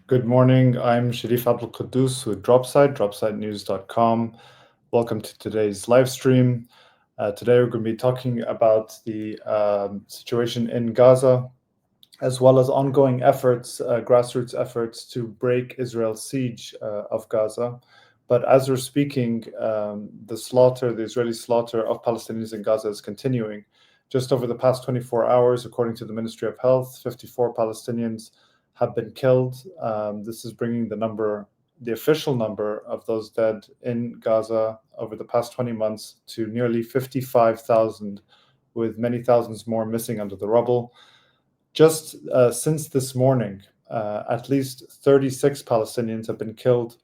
Good morning. I'm Sharif Kouddous with dropsitenews.com. Welcome to today's live stream. Today we're going to be talking about the situation in Gaza, as well as ongoing efforts, grassroots efforts to break Israel's siege of Gaza. But as we're speaking, the Israeli slaughter of Palestinians in Gaza is continuing. Just over the past 24 hours, according to the Ministry of Health, 54 Palestinians have been killed. This is bringing the official number of those dead in Gaza over the past 20 months to nearly 55,000, with many thousands more missing under the rubble. Just since this morning, at least 36 Palestinians have been killed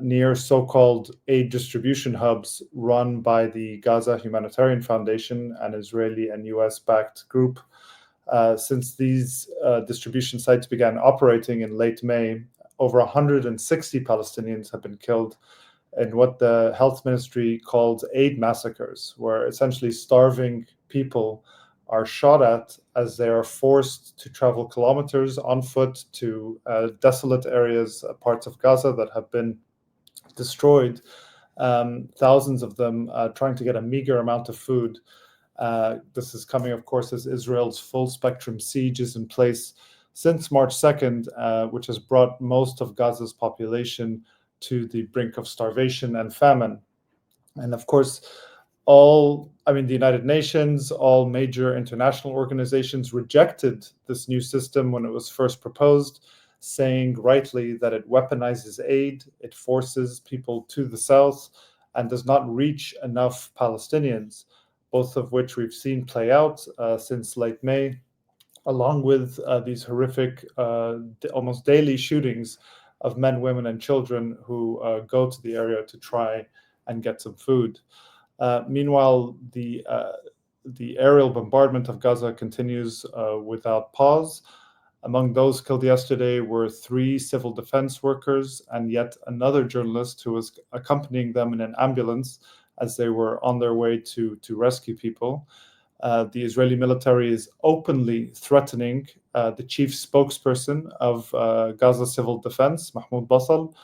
near so-called aid distribution hubs run by the Gaza Humanitarian Foundation, an Israeli and US-backed group. Since these distribution sites began operating in late May, over 160 Palestinians have been killed in what the health ministry called aid massacres, where essentially starving people are shot at as they are forced to travel kilometers on foot to desolate areas, parts of Gaza that have been destroyed, thousands of them trying to get a meager amount of food. This is coming, of course, as Israel's full spectrum siege is in place since March 2nd, which has brought most of Gaza's population to the brink of starvation and famine. And of course, the United Nations, all major international organizations rejected this new system when it was first proposed, saying rightly that it weaponizes aid, it forces people to the south, and does not reach enough Palestinians, both of which we've seen play out since late May, along with these horrific, almost daily shootings of men, women, and children who go to the area to try and get some food. Meanwhile, the aerial bombardment of Gaza continues without pause. Among those killed yesterday were 3 civil defense workers and yet another journalist who was accompanying them in an ambulance as they were on their way to rescue people. The Israeli military is openly threatening the chief spokesperson of Gaza Civil Defense, Mahmoud Basal,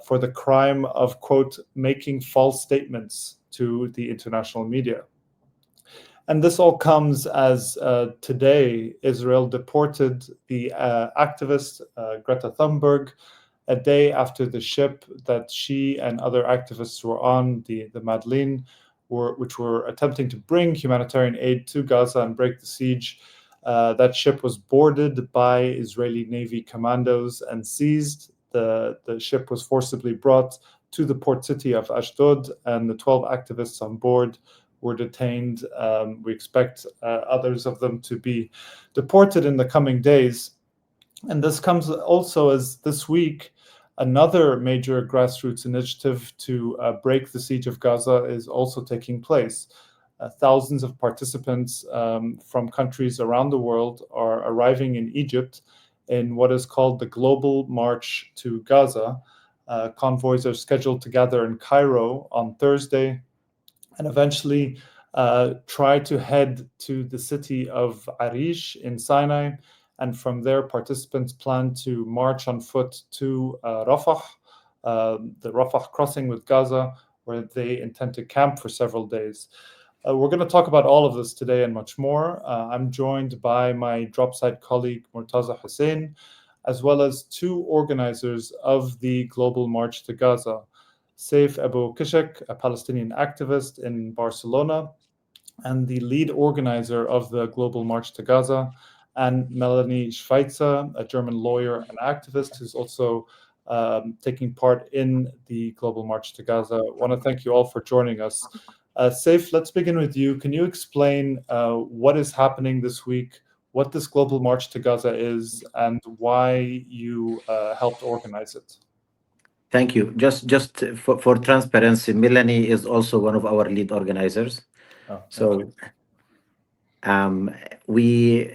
for the crime of, quote, making false statements to the international media. And this all comes as today Israel deported the activist Greta Thunberg a day after the ship that she and other activists were on, the Madeleine, which were attempting to bring humanitarian aid to Gaza and break the siege. That ship was boarded by Israeli Navy commandos and seized. The ship was forcibly brought to the port city of Ashdod, and the 12 activists on board were detained. We expect others of them to be deported in the coming days. And this comes also as this week, another major grassroots initiative to break the siege of Gaza is also taking place. Thousands of participants from countries around the world are arriving in Egypt in what is called the Global March to Gaza. Convoys are scheduled to gather in Cairo on Thursday and eventually try to head to the city of Arish in Sinai. And from there, participants plan to march on foot to Rafah, the Rafah crossing with Gaza, where they intend to camp for several days. We're going to talk about all of this today and much more. I'm joined by my Dropsite colleague, Murtaza Hussein, as well as 2 organizers of the Global March to Gaza, Saif Abukeshek, a Palestinian activist in Barcelona, and the lead organizer of the Global March to Gaza, and Melanie Schweizer, a German lawyer and activist who's also taking part in the Global March to Gaza. I want to thank you all for joining us. Saif, let's begin with you. Can you explain what is happening this week, what this Global March to Gaza is, and why you helped organize it? Thank you. Just for transparency, Melanie is also one of our lead organizers. Oh, So we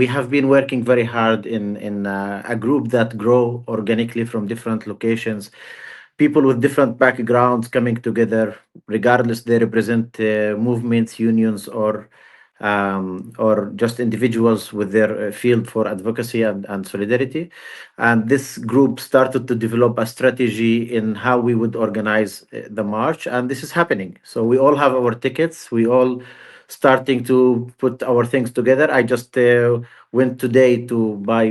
have been working very hard in a group that grow organically from different locations, people with different backgrounds coming together, regardless they represent movements, unions, or or just individuals with their field for advocacy and solidarity. And this group started to develop a strategy in how we would organize the march, and this is happening. So we all have our tickets. We all starting to put our things together. I just went today to buy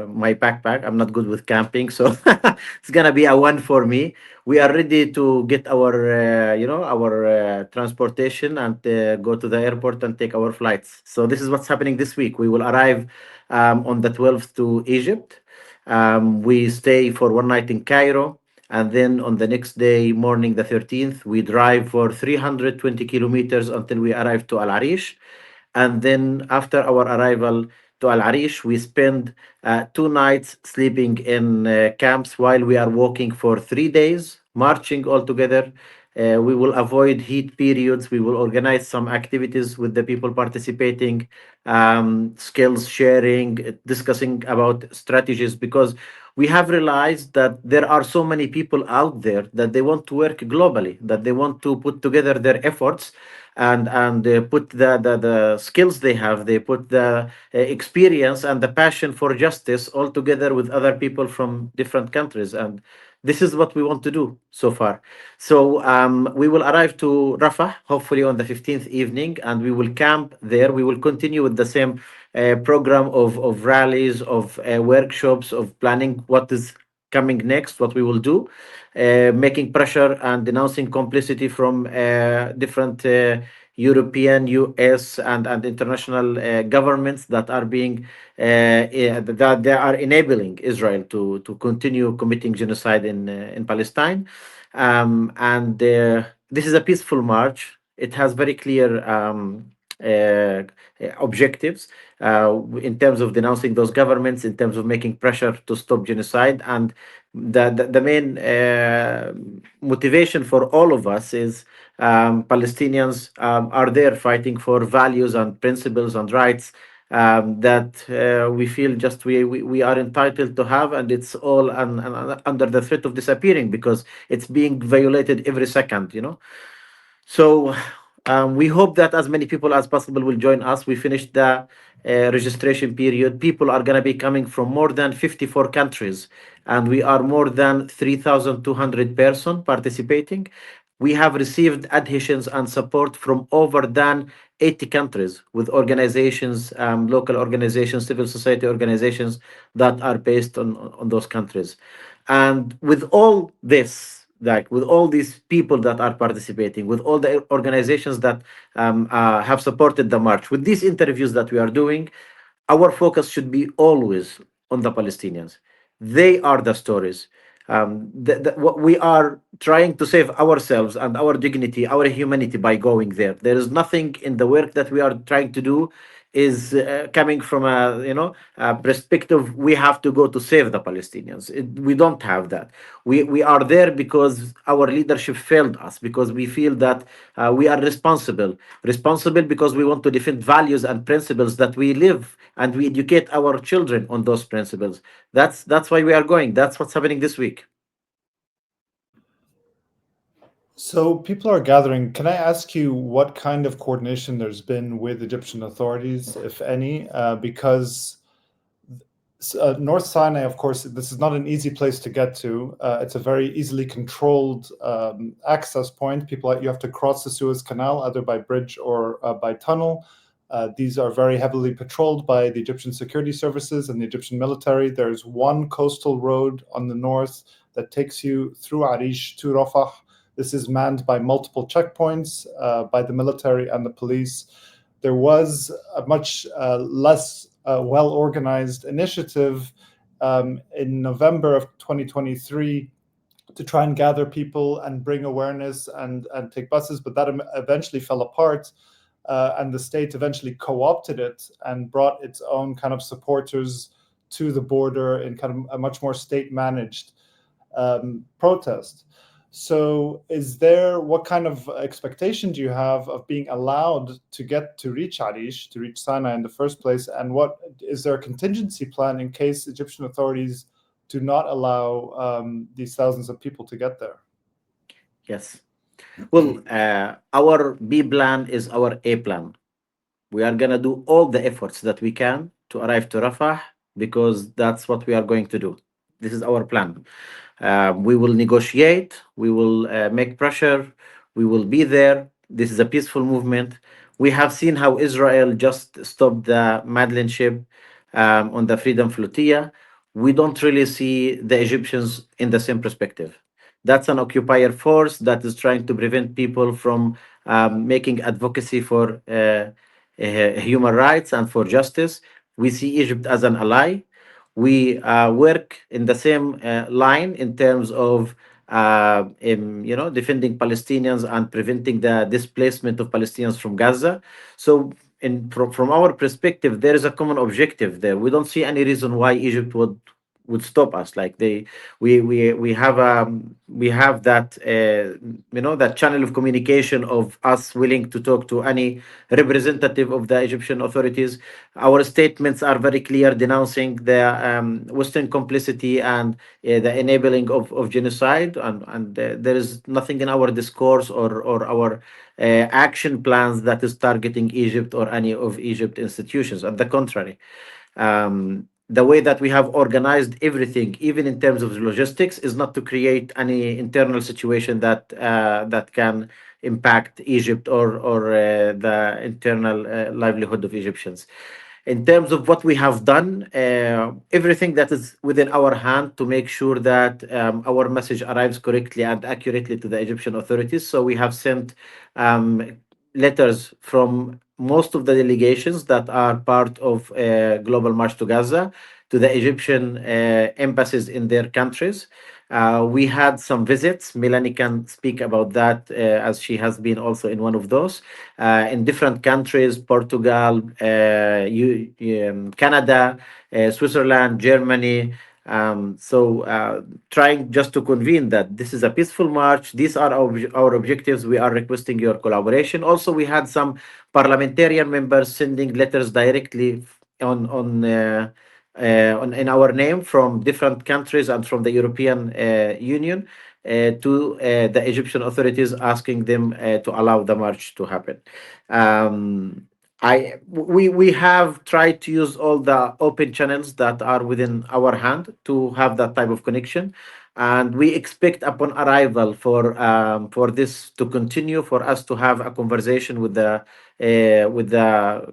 my backpack. I'm not good with camping, so it's gonna be a one for me. We are ready to get our our transportation and go to the airport and take our flights. So this is what's happening this week. We will arrive on the 12th to Egypt. We stay for one night in Cairo, and then on the next day morning, the 13th, we drive for 320 kilometers until we arrive to Al Arish. And then after our arrival to Al Arish, we spend 2 nights sleeping in camps while we are walking for 3 days, marching all together. We will avoid heat periods. We will organize some activities with the people participating, skills sharing, discussing about strategies, because we have realized that there are so many people out there that they want to work globally, that they want to put together their efforts and put the skills they have, they put the experience and the passion for justice all together with other people from different countries. And this is what we want to do so far. So we will arrive to Rafah hopefully on the 15th evening, and we will camp there. We will continue with the same program of rallies, of workshops, of planning what is coming next, what we will do, making pressure and denouncing complicity from different European, US, and international governments that are being that they are enabling Israel to continue committing genocide in Palestine. And this is a peaceful march. It has very clear objectives in terms of denouncing those governments, in terms of making pressure to stop genocide. And the main motivation for all of us is Palestinians are there fighting for values and principles and rights that we feel just we are entitled to have, and it's all under the threat of disappearing because it's being violated every second, you know. So we hope that as many people as possible will join us. We finished the registration period. People are going to be coming from more than 54 countries, and we are more than 3,200 person participating. We have received adhesions and support from over than 80 countries with organizations, local organizations, civil society organizations that are based on those countries. And with all this, like with all these people that are participating, with all the organizations that have supported the march, with these interviews that we are doing, our focus should be always on the Palestinians. They are the stories. What we are trying to save ourselves and our dignity, our humanity by going there. There is nothing in the work that we are trying to do is coming from a a perspective we have to go to save the Palestinians. We don't have that. We are there because our leadership failed us, because we feel that we are responsible because we want to defend values and principles that we live, and we educate our children on those principles. That's why we are going. That's what's happening this week. So people are gathering. Can I ask you what kind of coordination there's been with Egyptian authorities, if any? Because North Sinai, of course, this is not an easy place to get to. It's a very easily controlled access point. You have to cross the Suez Canal either by bridge or by tunnel. These are very heavily patrolled by the Egyptian security services and the Egyptian military. There's one coastal road on the north that takes you through Arish to Rafah. This is manned by multiple checkpoints by the military and the police. There was a much less well-organized initiative in November of 2023 to try and gather people and bring awareness and take buses, but that eventually fell apart. And the state eventually co-opted it and brought its own kind of supporters to the border in kind of a much more state-managed protest. So what kind of expectation do you have of being allowed to get to reach Arish, to reach Sinai in the first place? And is there a contingency plan in case Egyptian authorities do not allow these thousands of people to get there? Yes. Well, our B plan is our A plan. We are going to do all the efforts that we can to arrive to Rafah because that's what we are going to do. This is our plan. We will negotiate, we will make pressure, we will be there. This is a peaceful movement. We have seen how Israel just stopped the Madeleine ship on the Freedom Flotilla. We don't really see the Egyptians in the same perspective. That's an occupier force that is trying to prevent people from making advocacy for human rights and for justice. We see Egypt as an ally. We work in the same line in terms of defending Palestinians and preventing the displacement of Palestinians from Gaza. So from our perspective, there is a common objective there. We don't see any reason why Egypt would stop us. Like we have that that channel of communication of us willing to talk to any representative of the Egyptian authorities. Our statements are very clear, denouncing the Western complicity and the enabling of genocide, and there is nothing in our discourse or our action plans that is targeting Egypt or any of Egypt institutions. On the contrary, the way that we have organized everything, even in terms of logistics, is not to create any internal situation that can impact Egypt or the internal livelihood of Egyptians. In terms of what we have done, everything that is within our hand to make sure that our message arrives correctly and accurately to the Egyptian authorities. So we have sent letters from most of the delegations that are part of Global March to Gaza to the Egyptian embassies in their countries. We had some visits. Melanie can speak about that as she has been also in one of those in different countries: Portugal, Canada, Switzerland, Germany. Trying just to convene that this is a peaceful march. These are our objectives. We are requesting your collaboration. Also, we had some parliamentarian members sending letters directly in our name from different countries and from the European Union to the Egyptian authorities, asking them to allow the march to happen. Um, we have tried to use all the open channels that are within our hand to have that type of connection, and we expect upon arrival for this to continue, for us to have a conversation with the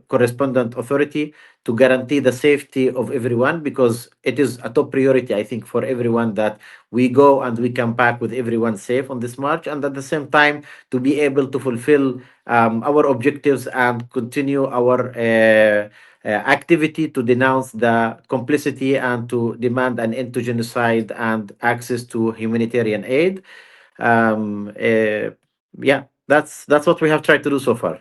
correspondent authority to guarantee the safety of everyone, because it is a top priority, I think, for everyone that we go and we come back with everyone safe on this march, and at the same time to be able to fulfill our objectives and continue our activity to denounce the complicity and to demand an end to genocide and access to humanitarian aid. Yeah, that's what we have tried to do so far.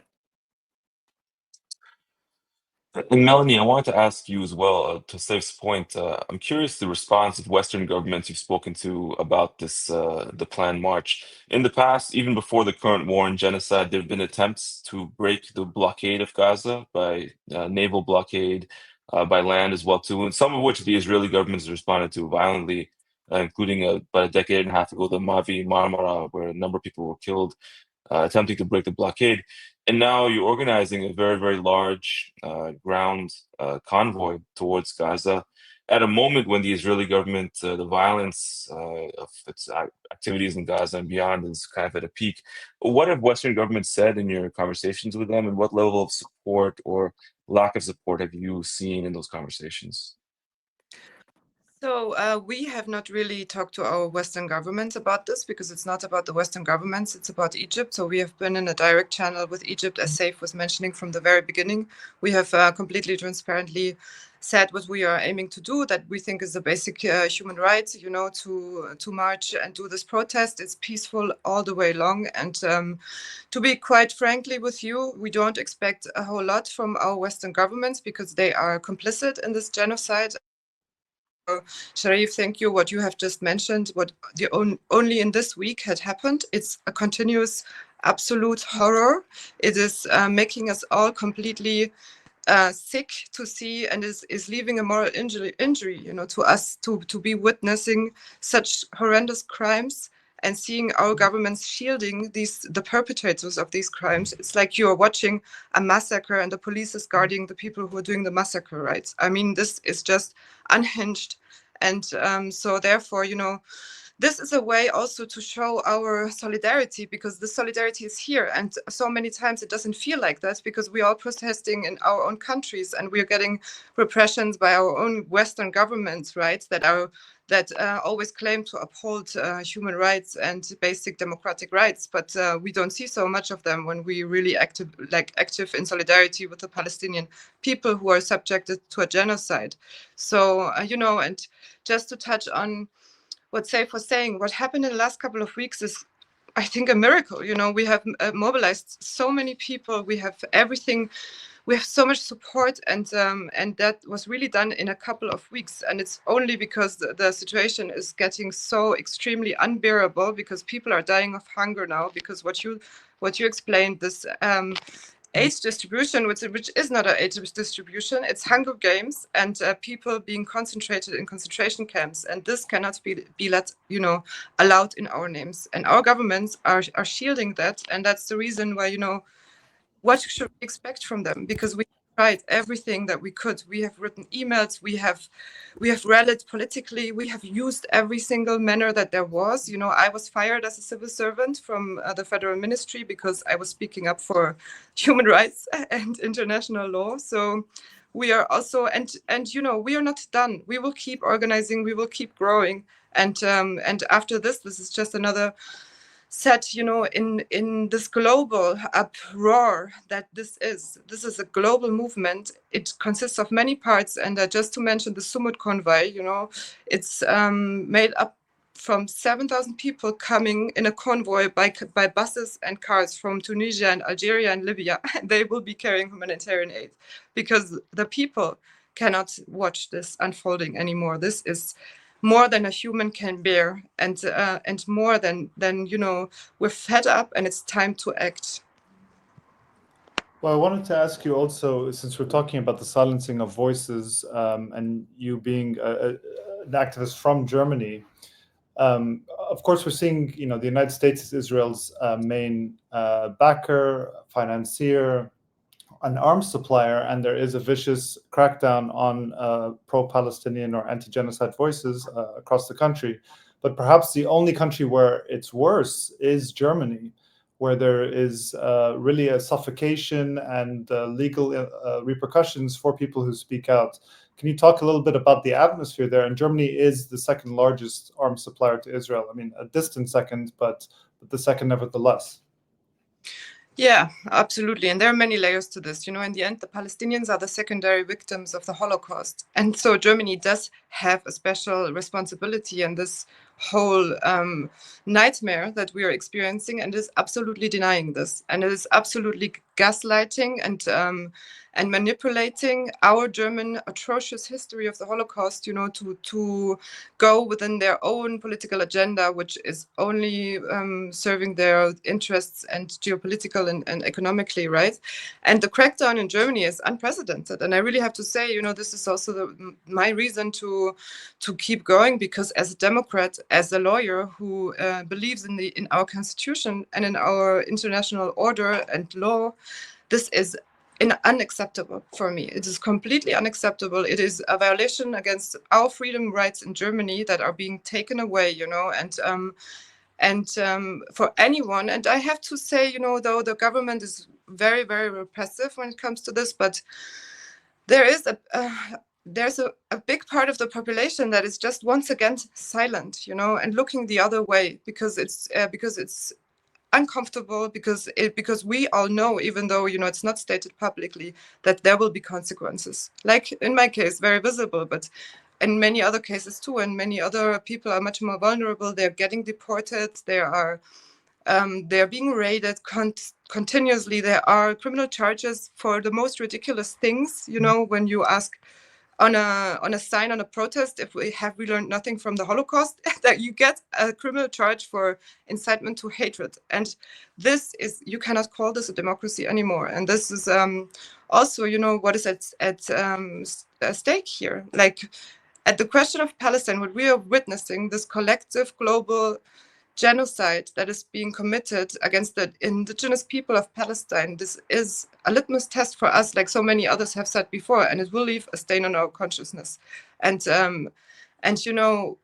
And Melanie, I wanted to ask you as well, to Saif's point, I'm curious the response of Western governments you've spoken to about this, the planned march. In the past, even before the current war and genocide, there have been attempts to break the blockade of Gaza by naval blockade, by land as well too, and some of which the Israeli government has responded to violently, including about a decade and a half ago, the Mavi Marmara, where a number of people were killed attempting to break the blockade. And now you're organizing a very, very large ground convoy towards Gaza at a moment when the Israeli government, the violence of its activities in Gaza and beyond is kind of at a peak. What have Western governments said in your conversations with them, and what level of support or lack of support have you seen in those conversations? So we have not really talked to our Western governments about this, because it's not about the Western governments, it's about Egypt. So we have been in a direct channel with Egypt, as Saif was mentioning from the very beginning. We have completely transparently said what we are aiming to do, that we think is the basic human rights, to march and do this protest. It's peaceful all the way long. And to be quite frankly with you, we don't expect a whole lot from our Western governments, because they are complicit in this genocide. Sharif, thank you. What you have just mentioned, what only in this week had happened, it's a continuous, absolute horror. It is making us all completely sick to see, and is leaving a moral injury, to us to be witnessing such horrendous crimes and seeing our governments shielding the perpetrators of these crimes. It's like you're watching a massacre and the police is guarding the people who are doing the massacre, right? I mean, this is just unhinged. And so therefore, this is a way also to show our solidarity, because the solidarity is here. And so many times it doesn't feel like that, because we are protesting in our own countries and we're getting repressions by our own Western governments, right? That always claim to uphold human rights and basic democratic rights. But we don't see so much of them when we really active in solidarity with the Palestinian people who are subjected to a genocide. So, and just to touch on what Saif was saying, what happened in the last couple of weeks is, I think, a miracle. We have mobilized so many people. We have everything. We have so much support, and that was really done in a couple of weeks. And it's only because the situation is getting so extremely unbearable, because people are dying of hunger now. Because what you explained, this age distribution, which is not an age distribution, it's Hunger Games, and people being concentrated in concentration camps, and this cannot be let, allowed in our names, and our governments are shielding that, and that's the reason why, what should we expect from them? Because we tried everything that we could. We have written emails, we have rallied politically, we have used every single manner that there was. I was fired as a civil servant from the federal ministry because I was speaking up for human rights and international law. So we are also, and we are not done. We will keep organizing, we will keep growing. And after this is just another set, in this global uproar that this is a global movement. It consists of many parts, and just to mention the Sumut convoy, it's made up from 7,000 people coming in a convoy by buses and cars from Tunisia and Algeria and Libya. They will be carrying humanitarian aid, because the people cannot watch this unfolding anymore. This is more than a human can bear, and more than we're fed up, and it's time to act. Well, I wanted to ask you also, since we're talking about the silencing of voices, and you being an activist from Germany, of course, we're seeing, the United States is Israel's main backer, financier, an arms supplier, and there is a vicious crackdown on pro-Palestinian or anti-genocide voices across the country. But perhaps the only country where it's worse is Germany, where there is really a suffocation and legal repercussions for people who speak out. Can you talk a little bit about the atmosphere there? And Germany is the second largest arms supplier to Israel. I mean, a distant second, but the second nevertheless. Yeah, absolutely. And there are many layers to this. In the end, the Palestinians are the secondary victims of the Holocaust. And so Germany does have a special responsibility in this whole nightmare that we are experiencing, and is absolutely denying this. And it is absolutely gaslighting and manipulating our German atrocious history of the Holocaust, to go within their own political agenda, which is only serving their interests and geopolitical and economically, right? And the crackdown in Germany is unprecedented. And I really have to say, this is also my reason to keep going, because as a Democrat, as a lawyer who believes in our constitution and in our international order and law, this is unacceptable for me. It is completely unacceptable. It is a violation against our freedom rights in Germany that are being taken away, and for anyone. And I have to say, though the government is very, very repressive when it comes to this, but there is there's a big part of the population that is just once again silent, and looking the other way, because it's uncomfortable, because we all know, even though it's not stated publicly, that there will be consequences. Like in my case, very visible, but in many other cases too, and many other people are much more vulnerable. They're getting deported. They're being raided continuously. There are criminal charges for the most ridiculous things. When you ask on a sign on a protest, if we learned nothing from the Holocaust, that you get a criminal charge for incitement to hatred. And this is, you cannot call this a democracy anymore. And this is also, what is at stake here. Like, at the question of Palestine, what we are witnessing, this collective global genocide that is being committed against the indigenous people of Palestine. This is a litmus test for us, like so many others have said before, and it will leave a stain on our consciousness. And you know,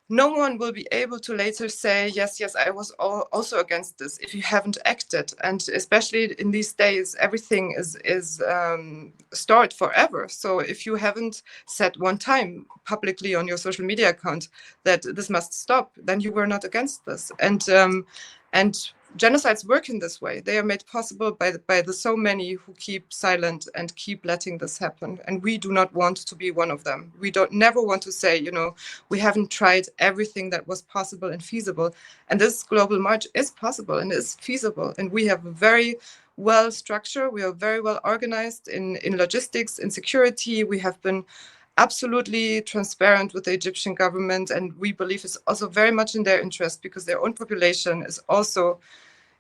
no one will be able to later say, yes, I was also against this if you haven't acted. And especially in these days, everything is stored forever. So if you haven't said one time publicly on your social media account that this must stop, then you were not against this. And genocides work in this way. They are made possible by the so many who keep silent and keep letting this happen. And we do not want to be one of them. We don't never want to say, you know, we haven't tried everything that was possible and feasible. And this global march is possible and is feasible. And we have a very well structured, we are very well organized in logistics, in security. We have been absolutely transparent with the Egyptian government, and we believe it's also very much in their interest because their own population is also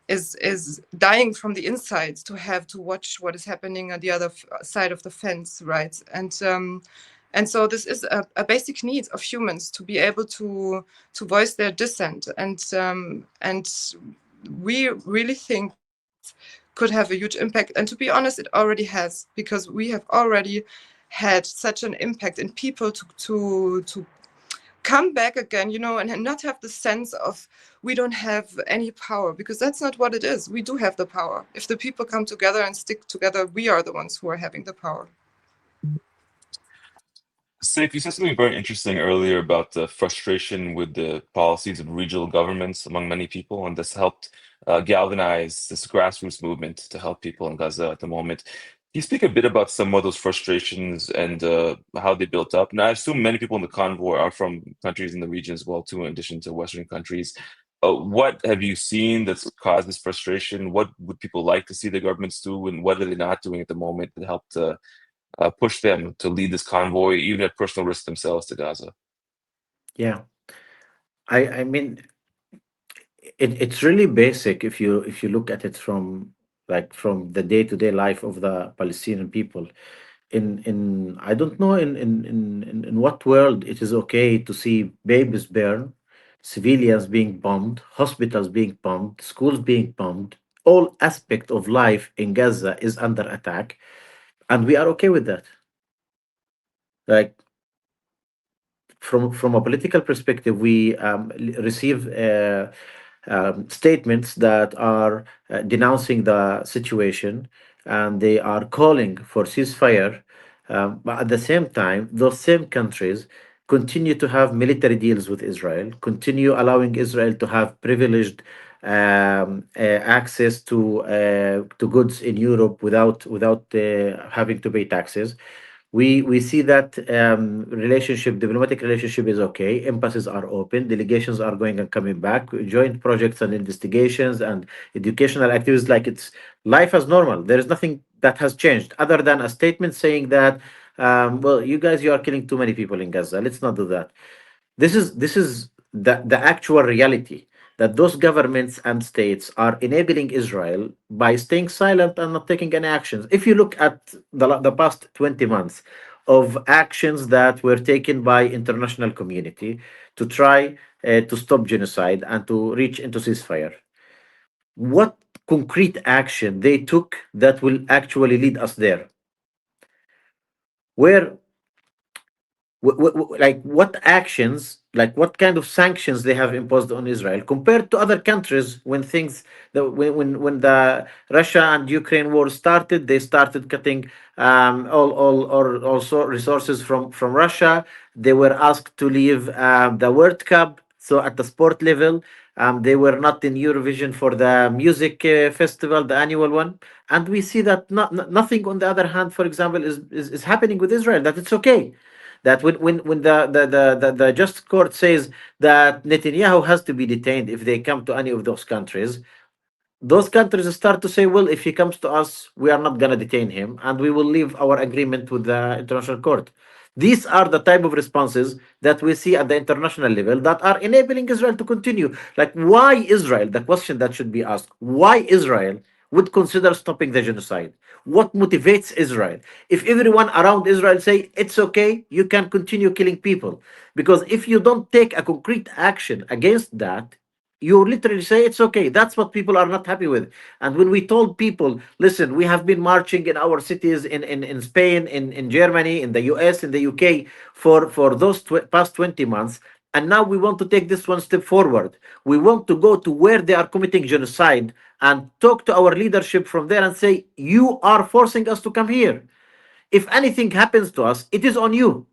is dying from the inside to have to watch what is happening on the other side of the fence, right? And so this is a basic need of humans to be able to voice their dissent, and we really think could have a huge impact. And to be honest, it already has, because we have already had such an impact in people to come back again, you know, and not have the sense of we don't have any power, because that's not what it is. We do have the power. If the people come together and stick together, we are the ones who are having the power. Saif, you said something very interesting earlier about the frustration with the policies of regional governments among many people, and this helped galvanize this grassroots movement to help people in Gaza at the moment. Can you speak a bit about some of those frustrations and how they built up? Now, I assume many people in the convoy are from countries in the region as well, too, in addition to Western countries. What have you seen that's caused this frustration? What would people like to see the governments do, and what are they not doing at the moment that helped push them to lead this convoy, even at personal risk themselves, to Gaza? Yeah, I mean, it's really basic if you look at it from from the day-to-day life of the Palestinian people. In I don't know in what world it is okay to see babies burn, civilians being bombed, hospitals being bombed, schools being bombed. All aspect of life in Gaza is under attack, and we are okay with that. Like from a political perspective, we receive statements that are denouncing the situation, and they are calling for ceasefire. But at the same time, those same countries continue to have military deals with Israel, continue allowing Israel to have privileged access to goods in Europe without having to pay taxes. We see that diplomatic relationship is okay. Embassies are open. Delegations are going and coming back. Joint projects and investigations and educational activities, like it's life as normal. There is nothing that has changed other than a statement saying that, well, you are killing too many people in Gaza. Let's not do that. This is the actual reality, that those governments and states are enabling Israel by staying silent and not taking any actions. If you look at the past 20 months of actions that were taken by international community to try to stop genocide and to reach into ceasefire, what concrete action they took that will actually lead us there? Where like what actions, like what kind of sanctions they have imposed on Israel compared to other countries? When things when the Russia and Ukraine war started, they started cutting all or also resources from Russia. They were asked to leave the World Cup, so at the sport level. They were not in Eurovision for the music festival, the annual one. And we see that nothing, on the other hand, for example, is happening with Israel, that it's okay. That when the just court says that Netanyahu has to be detained if they come to any of those countries start to say, well, if he comes to us, we are not going to detain him, and we will leave our agreement with the international court. These are the type of responses that we see at the international level that are enabling Israel to continue. Like, why Israel? The question that should be asked: why Israel would consider stopping the genocide? What motivates Israel? If everyone around Israel say it's okay, you can continue killing people. Because if you don't take a concrete action against that, you literally say it's okay. That's what people are not happy with. And when we told people, listen, we have been marching in our cities in Spain, in Germany, in the US, in the UK for those past 20 months. And now we want to take this one step forward. We want to go to where they are committing genocide and talk to our leadership from there and say, you are forcing us to come here. If anything happens to us, it is on you,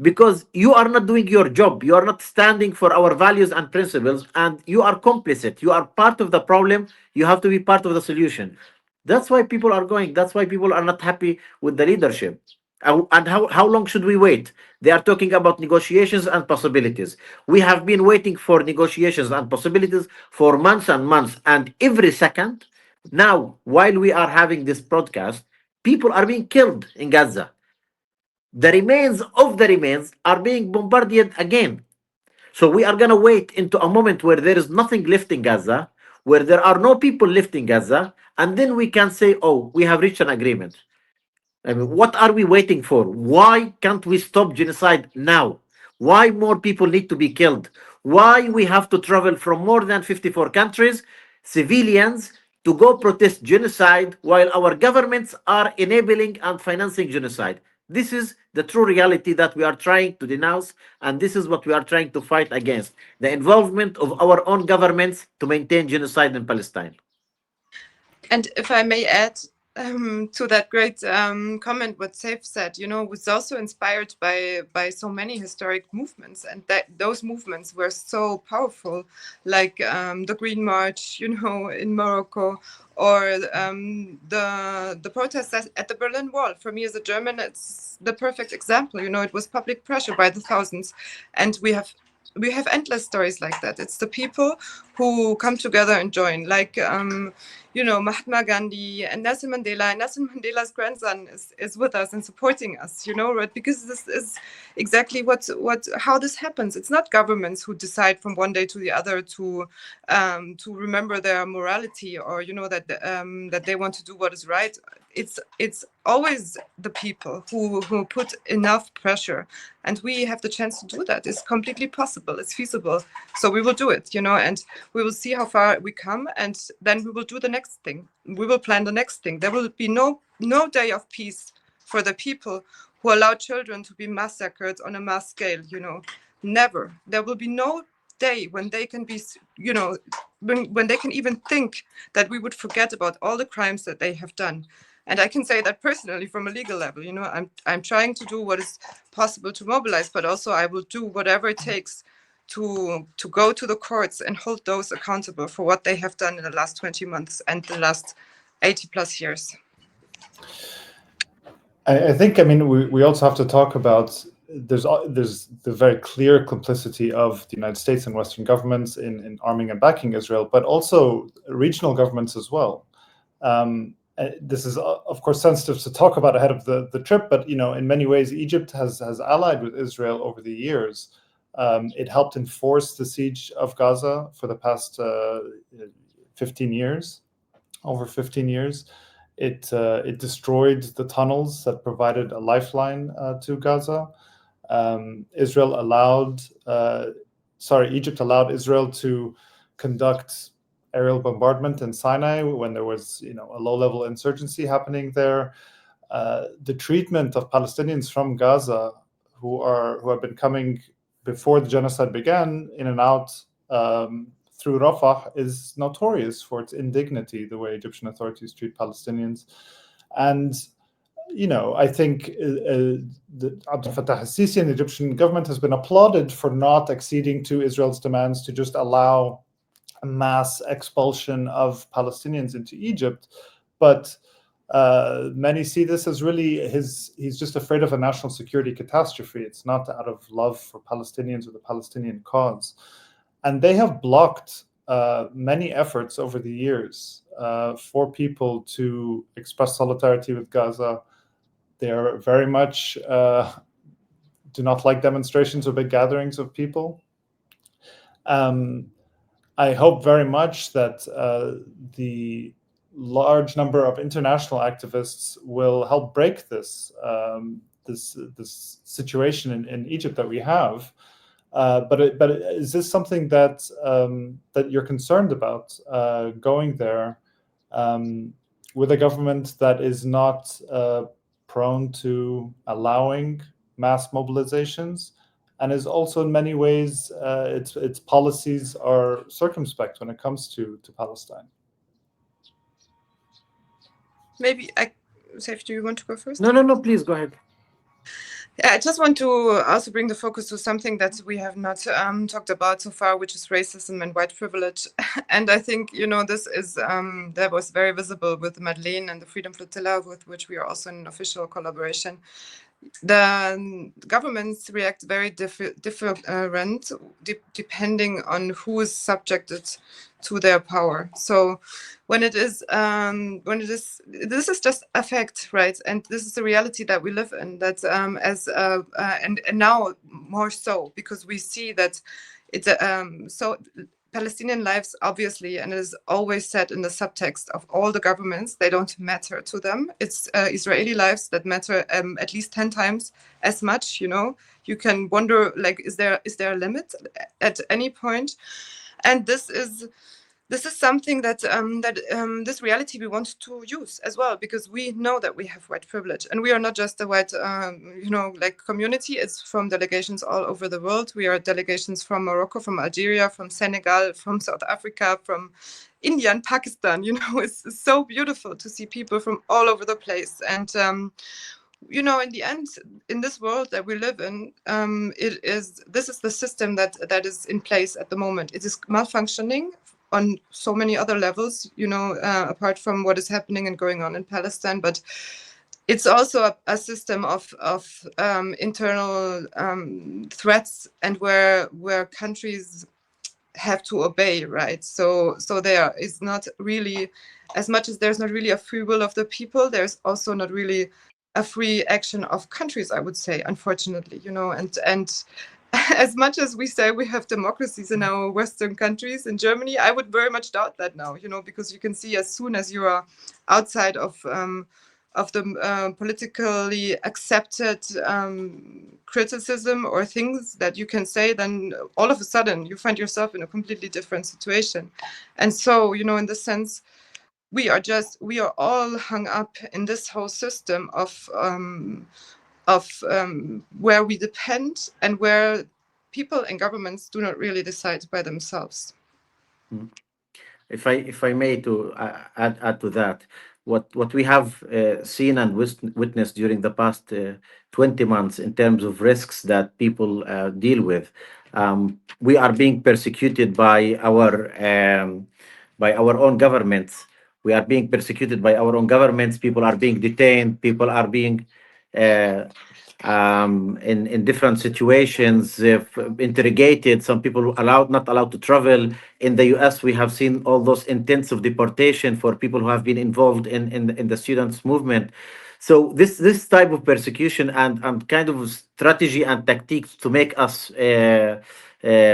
because you are not doing your job. You are not standing for our values and principles, and you are complicit. You are part of the problem. You have to be part of the solution. That's why people are going. That's why people are not happy with the leadership. And how long should we wait? They are talking about negotiations and possibilities. We have been waiting for negotiations and possibilities for months and months. And every second, now, while we are having this broadcast, people are being killed in Gaza. The remains of the remains are being bombarded again. So we are going to wait into a moment where there is nothing left in Gaza, where there are no people left in Gaza, and then we can say, oh, we have reached an agreement. I mean, what are we waiting for? Why can't we stop genocide now? Why more people need to be killed? Why we have to travel from more than 54 countries, civilians, to go protest genocide while our governments are enabling and financing genocide? This is the true reality that we are trying to denounce, and this is what we are trying to fight against: the involvement of our own governments to maintain genocide in Palestine. And if I may add to that great comment, what Saif said, was also inspired by so many historic movements, and that those movements were so powerful, like the Green March, in Morocco, or the protests at the Berlin Wall. For me as a German, it's the perfect example. It was public pressure by the thousands, and we have endless stories like that. It's the people who come together and join, like Mahatma Gandhi and Nelson Mandela. And Nelson Mandela's grandson is with us and supporting us, right? Because this is exactly how this happens. It's not governments who decide from one day to the other to remember their morality, or that they want to do what is right. It's always the people who put enough pressure, and we have the chance to do that. It's completely possible. It's feasible. So we will do it, and we will see how far we come, and then we will do the next thing. We will plan the next thing. There will be no day of peace for the people who allow children to be massacred on a mass scale, never. There will be no day when they can be, when they can even think that we would forget about all the crimes that they have done. And I can say that personally from a legal level, I'm trying to do what is possible to mobilize, but also I will do whatever it takes to go to the courts and hold those accountable for what they have done in the last 20 months and the last 80 plus years. I think, we also have to talk about, there's the very clear complicity of the United States and Western governments in arming and backing Israel, but also regional governments as well. This is, of course, sensitive to talk about ahead of the trip, but in many ways, Egypt has allied with Israel over the years. It helped enforce the siege of Gaza for the past 15 years, over 15 years. It destroyed the tunnels that provided a lifeline to Gaza. Egypt allowed Israel to conduct aerial bombardment in Sinai when there was, a low-level insurgency happening there. The treatment of Palestinians from Gaza who have been coming before the genocide began in and out through Rafah is notorious for its indignity, the way Egyptian authorities treat Palestinians. And I think Abdel Fattah al-Sisi and the Egyptian government has been applauded for not acceding to Israel's demands to just allow a mass expulsion of Palestinians into Egypt. But many see this as really he's just afraid of a national security catastrophe. It's not out of love for Palestinians or the Palestinian cause. And they have blocked many efforts over the years for people to express solidarity with Gaza. They are very much do not like demonstrations or big gatherings of people. I hope very much that the large number of international activists will help break this situation in Egypt that we have. But is this something that that you're concerned about, going there with a government that is not prone to allowing mass mobilizations, and is also in many ways its policies are circumspect when it comes to Palestine? Maybe Saif, do you want to go first? No, please go ahead. Yeah, I just want to also bring the focus to something that we have not talked about so far, which is racism and white privilege. And I think, this is that was very visible with Madeleine and the Freedom Flotilla, with which we are also in official collaboration. The governments react very different depending on who is subjected to their power. So when it is this is just a fact, right? And this is the reality that we live in, that and now more so, because we see that it's so Palestinian lives, obviously, and it is always said in the subtext of all the governments, they don't matter to them. It's Israeli lives that matter at least 10 times as much. You can wonder, like, is there a limit at any point? And this is something that this reality we want to use as well, because we know that we have white privilege, and we are not just a white community. It's from delegations all over the world. We are delegations from Morocco, from Algeria, from Senegal, from South Africa, from India and Pakistan. It's so beautiful to see people from all over the place. And in the end, in this world that we live in, this is the system that is in place at the moment. It is malfunctioning on so many other levels, apart from what is happening and going on in Palestine. But it's also a system of internal threats, and where countries have to obey, right? So there is not really, as much as there's not really a free will of the people, there's also not really a free action of countries, I would say, unfortunately, and as much as we say we have democracies in our Western countries, in Germany, I would very much doubt that now, because you can see as soon as you are outside of the politically accepted criticism or things that you can say, then all of a sudden you find yourself in a completely different situation. And so, in this sense, we are all hung up in this whole system of where we depend, and where people and governments do not really decide by themselves. If I may to add to that, what we have seen and witnessed during the past 20 months in terms of risks that people deal with, we are being persecuted by our own governments. We are being persecuted by our own governments. People are being detained. People are being in different situations, interrogated. Some people not allowed to travel. In the US, we have seen all those intensive deportation for people who have been involved in the students movement. So this type of persecution and kind of strategy and tactics to make us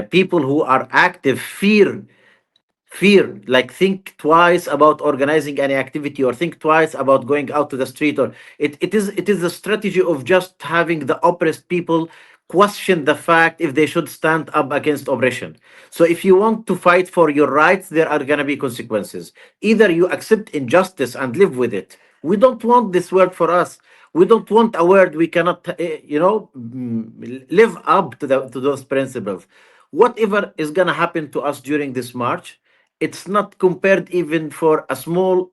people who are active fear, like think twice about organizing any activity, or think twice about going out to the street, or it is a strategy of just having the oppressed people question the fact if they should stand up against oppression. So if you want to fight for your rights, there are going to be consequences. Either you accept injustice and live with it. We don't want this world for us. We don't want a world we cannot live up to those principles. Whatever is going to happen to us during this march, it's not compared even for a small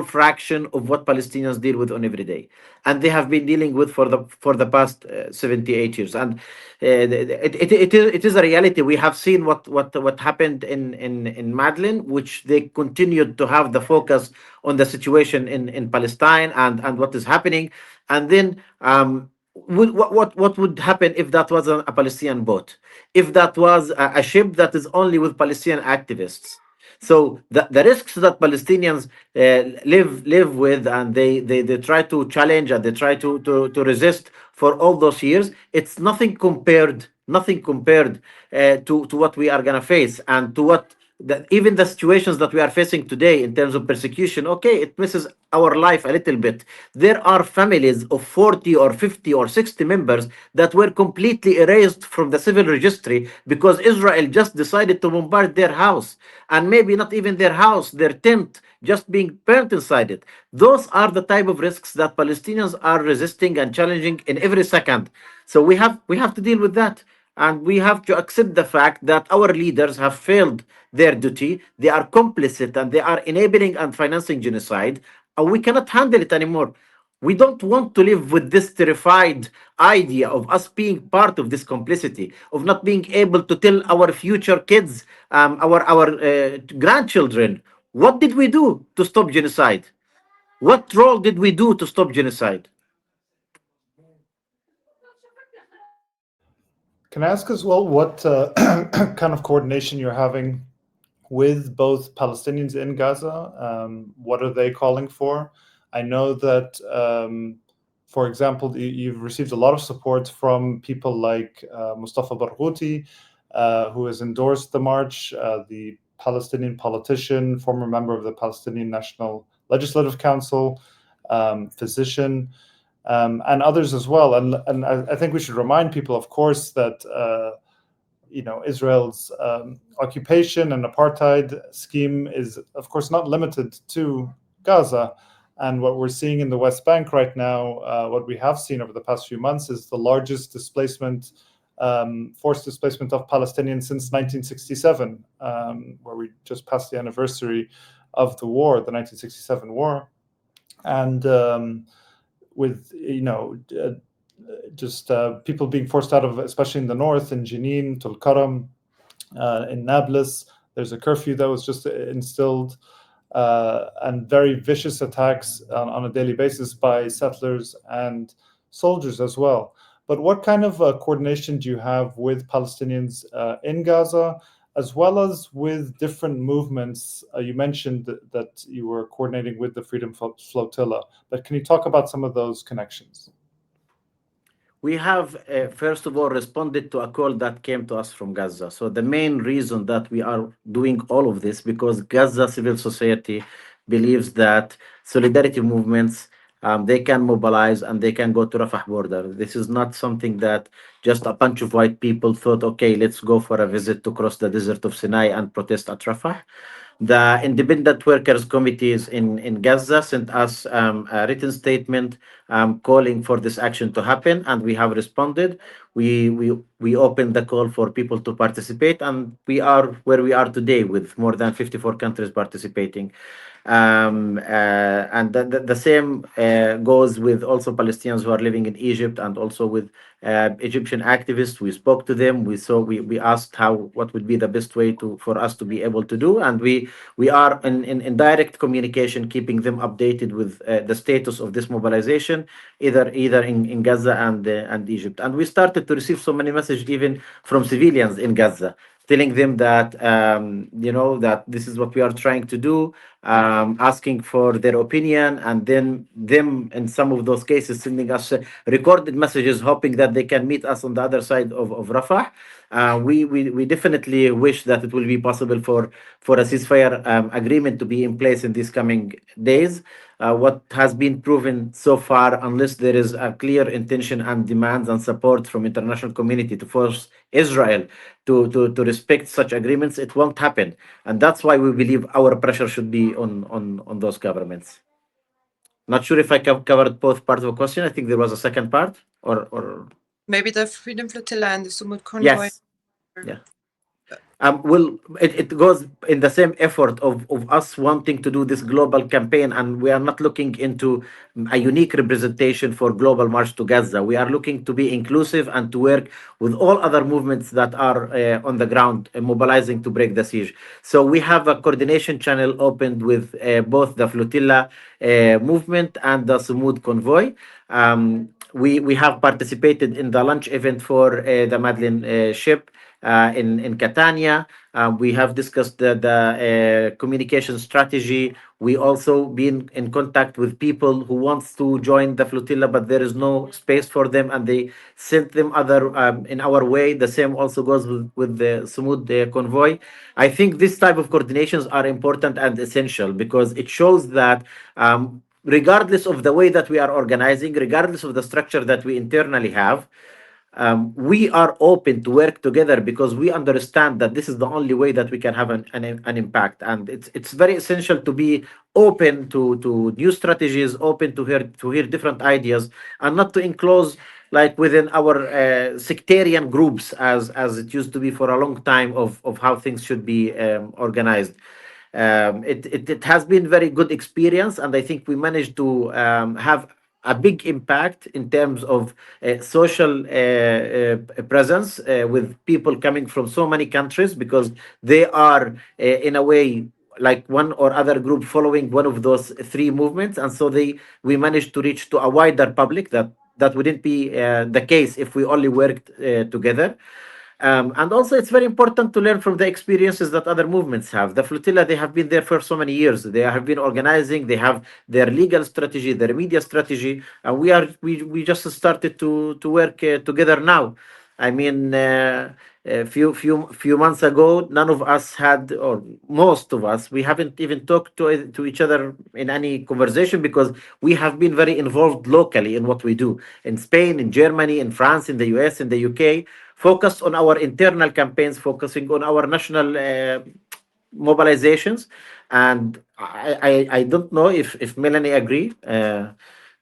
fraction of what Palestinians deal with on every day, and they have been dealing with for the past 78 years. And it is a reality. We have seen what happened in Madeleine, which they continued to have the focus on the situation in Palestine and what is happening, and then what would happen if that was a Palestinian boat, if that was a ship that is only with Palestinian activists. So the risks that Palestinians live with, and they try to challenge, and they try to resist for all those years, it's nothing compared to what we are gonna face, and to what that even the situations that we are facing today in terms of persecution, okay, it misses our life a little bit. There are families of 40 or 50 or 60 members that were completely erased from the civil registry because Israel just decided to bombard their house, and maybe not even their house, their tent just being burnt inside it. Those are the type of risks that Palestinians are resisting and challenging in every second. So we have to deal with that, and we have to accept the fact that our leaders have failed their duty. They are complicit and they are enabling and financing genocide, and we cannot handle it anymore. We don't want to live with this terrified idea of us being part of this complicity, of not being able to tell our future kids, our grandchildren, what did we do to stop genocide? What role did we do to stop genocide? Can I ask as well what kind of coordination you're having with both Palestinians in Gaza? What are they calling for? I know that, for example, you've received a lot of support from people like Mustafa Barghouti, who has endorsed the march, the Palestinian politician, former member of the Palestinian National Legislative Council, physician, and others as well. And I think we should remind people, of course, that Israel's occupation and apartheid scheme is, of course, not limited to Gaza. And what we're seeing in the West Bank right now, what we have seen over the past few months, is the largest displacement, forced displacement of Palestinians since 1967, where we just passed the anniversary of the war, the 1967 war. And with just people being forced out of, especially in the north, in Jenin, Tulkarm, in Nablus. There's a curfew that was just instilled, and very vicious attacks on a daily basis by settlers and soldiers as well. But what kind of coordination do you have with Palestinians in Gaza, as well as with different movements? You mentioned that you were coordinating with the Freedom Flotilla, but can you talk about some of those connections? We have, first of all, responded to a call that came to us from Gaza. So the main reason that we are doing all of this, because Gaza civil society believes that solidarity movements, they can mobilize and they can go to Rafah border. This is not something that just a bunch of white people thought, okay, let's go for a visit to cross the desert of Sinai and protest at Rafah. The independent workers committees in Gaza sent us a written statement calling for this action to happen, and we have responded. We opened the call for people to participate, and we are where we are today with more than 54 countries participating. And the same goes with also Palestinians who are living in Egypt, and also with Egyptian activists. We spoke to them. We asked what would be the best way for us to be able to do, and we are in direct communication, keeping them updated with the status of this mobilization, either in Gaza and Egypt. And we started to receive so many messages even from civilians in Gaza, telling them that that this is what we are trying to do, asking for their opinion, and then them in some of those cases sending us recorded messages, hoping that they can meet us on the other side of Rafah. We definitely wish that it will be possible for a ceasefire agreement to be in place in these coming days. What has been proven so far, unless there is a clear intention and demands and support from international community to force Israel to respect such agreements, it won't happen. And that's why we believe our pressure should be on those governments. Not sure if I covered both parts of the question. I think there was a second part, or maybe the Freedom Flotilla and the Sumud convoy. yes, yeah. It goes in the same effort of us wanting to do this global campaign, and we are not looking into a unique representation for Global March to Gaza. We are looking to be inclusive and to work with all other movements that are on the ground, mobilizing to break the siege. So we have a coordination channel opened with both the Flotilla movement and the Sumud convoy. We have participated in the launch event for the Madeleine ship in Catania. We have discussed the communication strategy. We also been in contact with people who wants to join the flotilla, but there is no space for them, and they sent them other in our way. The same also goes with the Sumud convoy. I think this type of coordinations are important and essential because it shows that regardless of the way that we are organizing, regardless of the structure that we internally have, we are open to work together because we understand that this is the only way that we can have an impact. And it's very essential to be open to new strategies, open to hear different ideas, and not to enclose like within our sectarian groups as it used to be for a long time of how things should be organized. It has been very good experience, and I think we managed to have a big impact in terms of social presence with people coming from so many countries because they are in a way like one or other group following one of those three movements, and so we managed to reach to a wider public that wouldn't be the case if we only worked together. And also, it's very important to learn from the experiences that other movements have. The flotilla, they have been there for so many years. They have been organizing. They have their legal strategy, their media strategy, and we just started to work together now. I mean, a few months ago, none of us had, or most of us, we haven't even talked to each other in any conversation because we have been very involved locally in what we do in Spain, in Germany, in France, in the US, in the UK, focused on our internal campaigns, focusing on our national mobilizations. And I don't know if Melanie agree,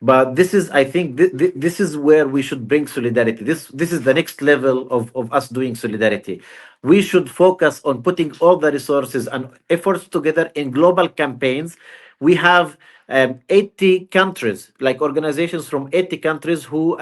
but this is, I think, this is where we should bring solidarity. This is the next level of us doing solidarity. We should focus on putting all the resources and efforts together in global campaigns. We have 80 countries, like organizations from 80 countries who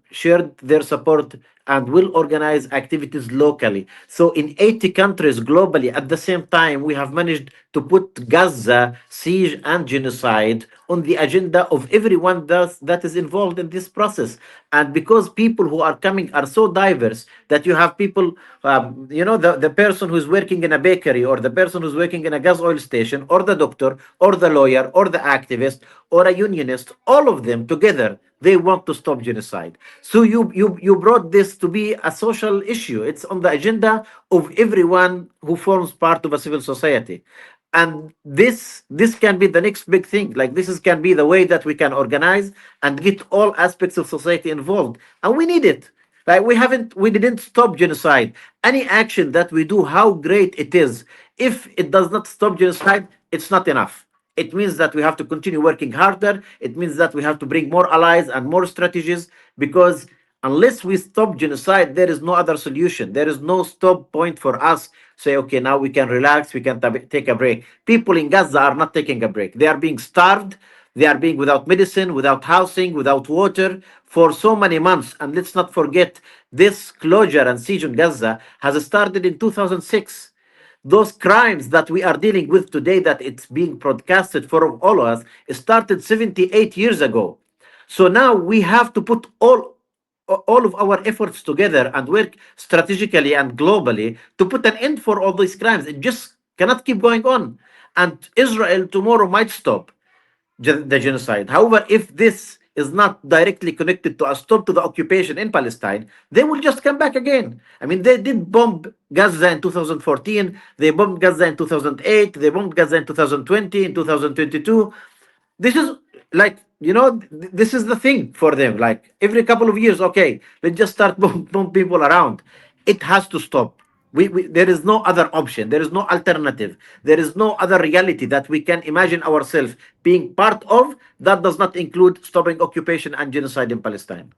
shared their support and will organize activities locally. So in 80 countries globally, at the same time, we have managed to put Gaza, siege, and genocide on the agenda of everyone that is involved in this process. And because people who are coming are so diverse that you have people, the person who's working in a bakery, or the person who's working in a gas oil station, or the doctor, or the lawyer, or the activist, or a unionist, all of them together, they want to stop genocide. So you brought this to be a social issue. It's on the agenda of everyone who forms part of a civil society. And this can be the next big thing. Like can be the way that we can organize and get all aspects of society involved. And we need it. Like we didn't stop genocide. Any action that we do, how great it is, if it does not stop genocide, it's not enough. It means that we have to continue working harder. It means that we have to bring more allies and more strategies, because unless we stop genocide, there is no other solution. There is no stop point for us. Say, okay, now we can relax, we can take a break. People in Gaza are not taking a break. They are being starved. They are being without medicine, without housing, without water for so many months. And let's not forget, this closure and siege in Gaza has started in 2006. Those crimes that we are dealing with today, that it's being broadcasted for all of us, started 78 years ago. So now we have to put all of our efforts together and work strategically and globally to put an end for all these crimes. It just cannot keep going on. And Israel tomorrow might stop the genocide. However, if this is not directly connected to a stop to the occupation in Palestine, they will just come back again. I mean, they did bomb Gaza in 2014, they bombed Gaza in 2008, they bombed Gaza in 2020, in 2022. This is like, this is the thing for them. Like every couple of years, okay, let's just start bomb people around. It has to stop. There is no other option. There is no alternative. There is no other reality that we can imagine ourselves being part of that does not include stopping occupation and genocide in Palestine.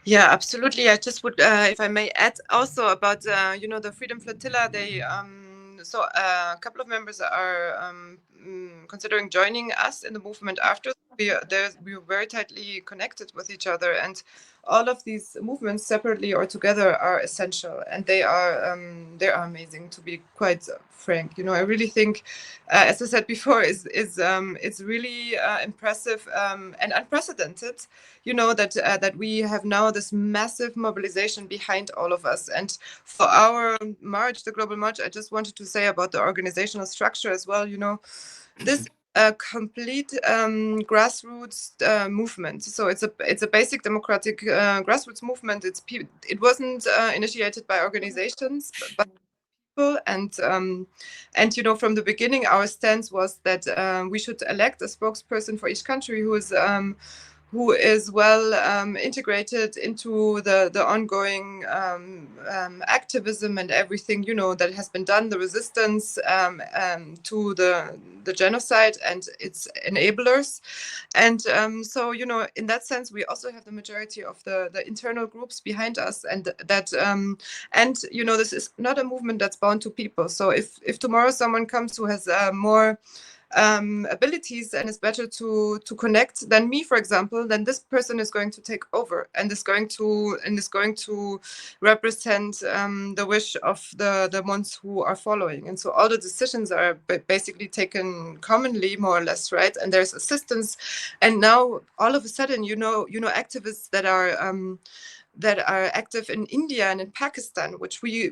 Yeah, absolutely. I just would, if I may add also about, the Freedom Flotilla, so a couple of members are considering joining us in the movement after. we were very tightly connected with each other, and all of these movements, separately or together, are essential, and they are amazing. To be quite frank, I really think, as I said before, it's really impressive and unprecedented. That we have now this massive mobilization behind all of us, and for our march, the global march, I just wanted to say about the organizational structure as well. This a complete grassroots movement. So it's a basic democratic grassroots movement. It wasn't initiated by organizations, but people, and from the beginning, our stance was that we should elect a spokesperson for each country who is well integrated into the ongoing activism and everything that has been done, the resistance to the genocide and its enablers. And so in that sense, we also have the majority of the internal groups behind us, and that this is not a movement that's bound to people. So if tomorrow someone comes who has more abilities and is better to connect than me, for example, then this person is going to take over and is going to represent the wish of the ones who are following. And so all the decisions are basically taken commonly, more or less, right? And there's assistance. And now all of a sudden, activists that are active in India and in Pakistan, which we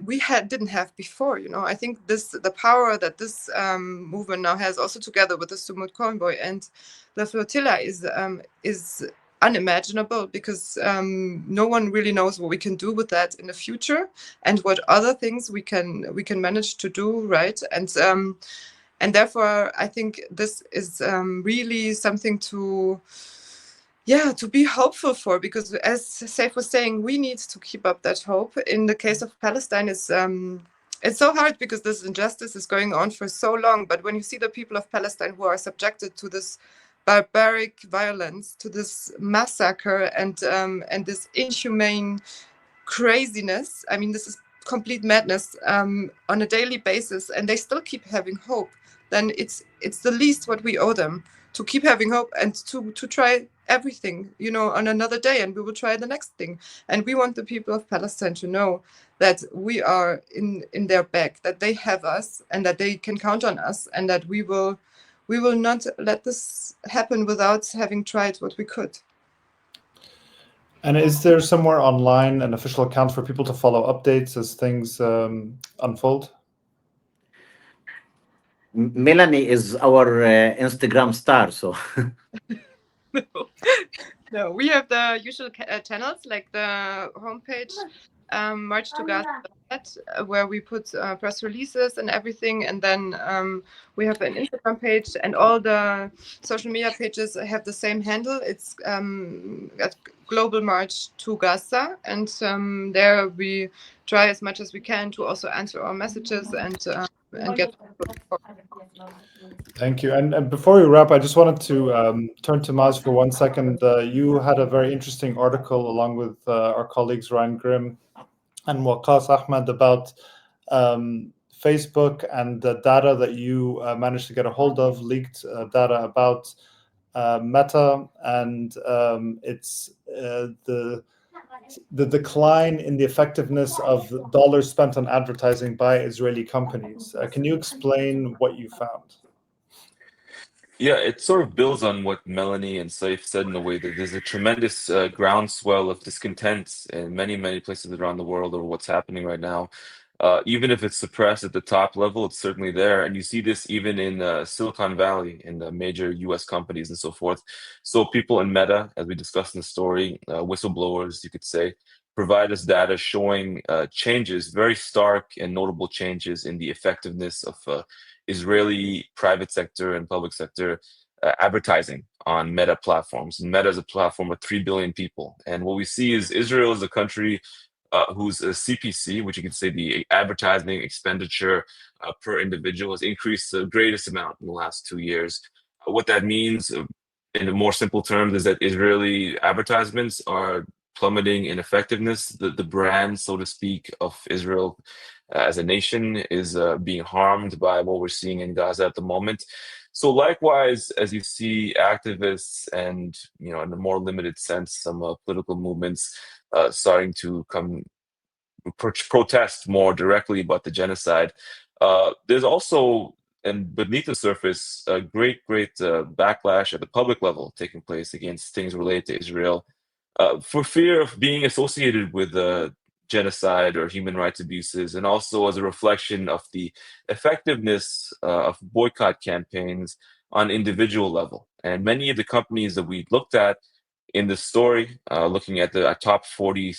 didn't have before. I think the power that this movement now has, also together with the Sumut convoy and the flotilla, is unimaginable, because no one really knows what we can do with that in the future and what other things we can manage to do, right? And therefore, I think this is really something to be hopeful for, because as Saif was saying, we need to keep up that hope. In the case of Palestine, it's so hard because this injustice is going on for so long. But when you see the people of Palestine who are subjected to this barbaric violence, to this massacre, and this inhumane craziness, I mean, this is complete madness on a daily basis, and they still keep having hope, then it's the least what we owe them, to keep having hope and to try everything, on another day, and we will try the next thing. And we want the people of Palestine to know that we are in their back, that they have us, and that they can count on us, and that we will not let this happen without having tried what we could. And is there somewhere online an official account for people to follow updates as things unfold? Melanie is our Instagram star, so. No, we have the usual channels, like the homepage, March to Gaza, where we put press releases and everything, and then we have an Instagram page, and all the social media pages have the same handle. It's Global March to Gaza, and there we try as much as we can to also answer our messages and get. Thank you. And before we wrap, I just wanted to turn to Maz for 1 second. You had a very interesting article along with our colleagues Ryan Grimm and Waqas Ahmed about Facebook and the data that you managed to get a hold of, leaked data about Meta and it's the decline in the effectiveness of dollars spent on advertising by Israeli companies. Can you explain what you found? Yeah, it sort of builds on what Melanie and Saif said, in a way that there's a tremendous groundswell of discontent in many, many places around the world over what's happening right now. Even if it's suppressed at the top level, it's certainly there. And you see this even in Silicon Valley, in the major US companies and so forth. So people in Meta, as we discussed in the story, whistleblowers, you could say, provide us data showing changes, very stark and notable changes in the effectiveness of Israeli private sector and public sector advertising on Meta platforms. And Meta is a platform of 3 billion people. And what we see is Israel is a country whose CPC, which you can say the advertising expenditure per individual, has increased the greatest amount in the last 2 years. What that means, in more simple terms, is that Israeli advertisements are plummeting in effectiveness. The brand, so to speak, of Israel as a nation is being harmed by what we're seeing in Gaza at the moment. So likewise, as you see activists and, in a more limited sense, some political movements starting to come protest more directly about the genocide, there's also, and beneath the surface, a great backlash at the public level taking place against things related to Israel, for fear of being associated with genocide or human rights abuses, and also as a reflection of the effectiveness of boycott campaigns on individual level. And many of the companies that we looked at in the story, looking at the top 40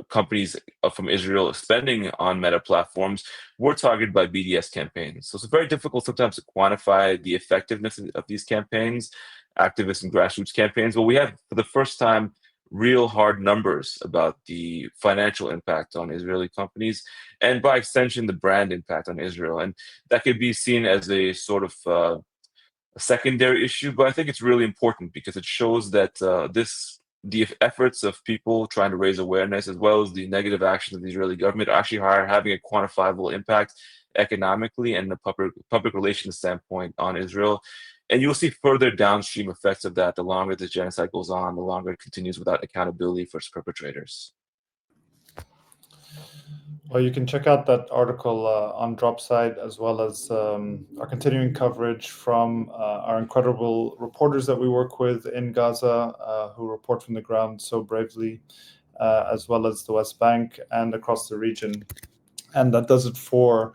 companies from Israel spending on Meta platforms, were targeted by BDS campaigns. So it's very difficult sometimes to quantify the effectiveness of these campaigns, activist and grassroots campaigns. But we have, for the first time, real hard numbers about the financial impact on Israeli companies, and by extension, the brand impact on Israel. And that could be seen as a sort of a secondary issue, but I think it's really important because it shows that the efforts of people trying to raise awareness, as well as the negative actions of the Israeli government, actually are having a quantifiable impact economically and a public relations standpoint on Israel. And you'll see further downstream effects of that the longer this genocide goes on, the longer it continues without accountability for its perpetrators. Well, you can check out that article on Dropsite, as well as our continuing coverage from our incredible reporters that we work with in Gaza, who report from the ground so bravely, as well as the West Bank and across the region. And that does it for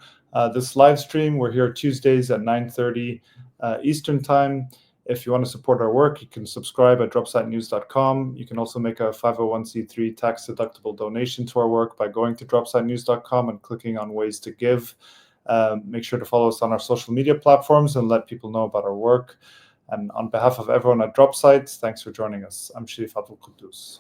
this live stream. We're here Tuesdays at 9:30 Eastern Time. If you want to support our work, you can subscribe at dropsitenews.com. You can also make a 501c3 tax-deductible donation to our work by going to dropsitenews.com and clicking on Ways to Give. Make sure to follow us on our social media platforms and let people know about our work. And on behalf of everyone at Dropsite, thanks for joining us. I'm Sharif Kouddous.